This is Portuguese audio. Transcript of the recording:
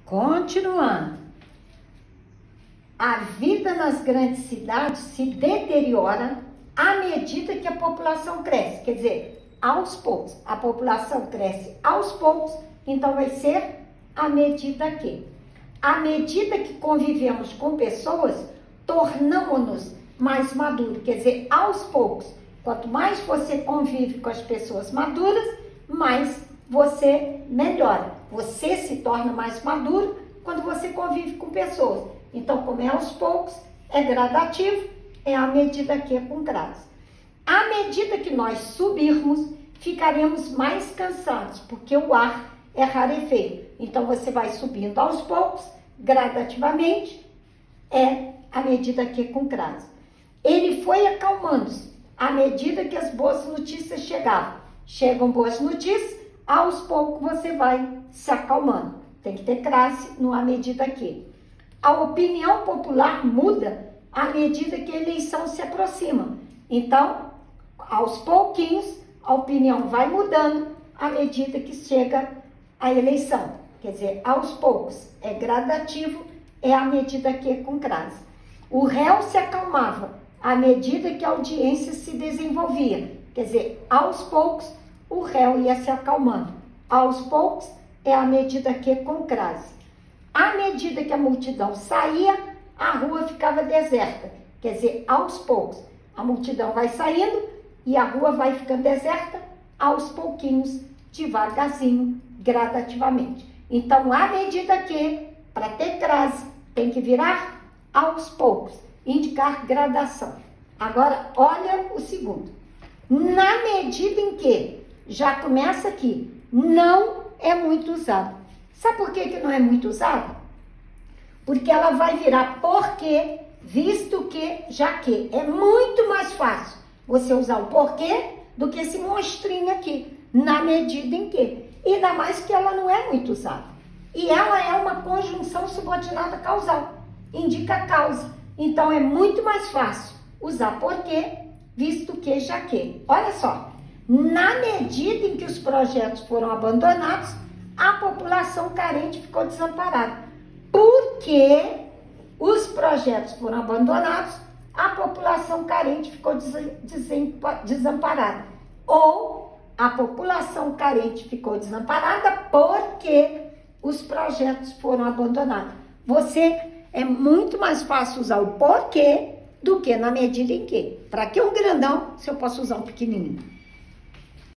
Continuando. A vida nas grandes cidades se deteriora à medida que a população cresce. Quer dizer, aos poucos. A população cresce aos poucos, então vai ser à medida que. À medida que convivemos com pessoas, tornamos-nos mais maduros. Quer dizer, aos poucos. Quanto mais você convive com as pessoas maduras, mais você melhora. Você se torna mais maduro quando você convive com pessoas. Então, como é aos poucos, é gradativo, é à medida que é com graça. À medida que nós subirmos, ficaremos mais cansados, porque o ar é rarefeito. Então, você vai subindo aos poucos, gradativamente, é à medida que é com graça. Ele foi acalmando-se à medida que as boas notícias chegavam. Chegam boas notícias, aos poucos você vai se acalmando. Tem que ter classe no à medida que. A opinião popular muda à medida que a eleição se aproxima. Então, aos pouquinhos, a opinião vai mudando à medida que chega a eleição. Quer dizer, aos poucos, é gradativo, é à medida que é com classe. O réu se acalmava à medida que a audiência se desenvolvia. Quer dizer, aos poucos, o réu ia se acalmando. Aos poucos, é à medida que é com classe. À medida que a multidão saía, a rua ficava deserta. Quer dizer, aos poucos, a multidão vai saindo e a rua vai ficando deserta, aos pouquinhos, devagarzinho, gradativamente. Então, à medida que, para ter crase, tem que virar aos poucos, indicar gradação. Agora, olha o segundo. Na medida em que, já começa aqui, não é muito usado. Sabe por que não é muito usado? Porque ela vai virar porque, visto que, já que. É muito mais fácil você usar o porquê do que esse monstrinho aqui, na medida em que. E ainda mais que ela não é muito usada. E ela é uma conjunção subordinada causal, indica causa. Então, é muito mais fácil usar porquê, visto que, já que. Olha só, na medida em que os projetos foram abandonados, a população carente ficou desamparada. Porque os projetos foram abandonados, a população carente ficou desamparada. Ou a população carente ficou desamparada porque os projetos foram abandonados. É muito mais fácil usar o porquê do que na medida em que. Para que um grandão se eu posso usar um pequenininho?